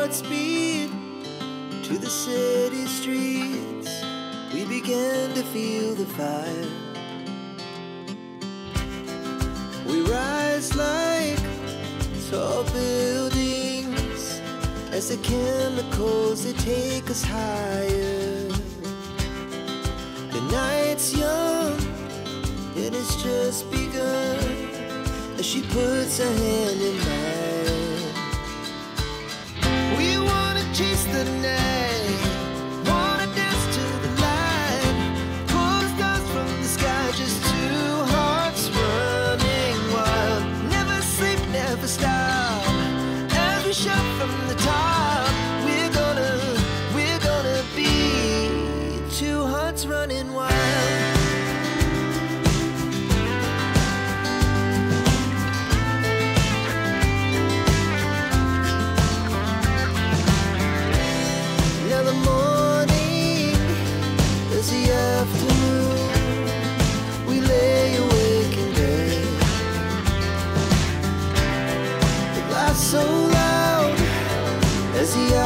hearts beat to the city streets. We began to feel the fire. We rise like tall buildings as the chemicals, they take us higher. The night's young and it's just begun as she puts her hand in mine. We wanna chase the night, wanna dance to the light, pull the stars from the sky, just two hearts running wild. Never sleep, never stop, as we shout from the top. We're gonna be two hearts running wild. So loud as the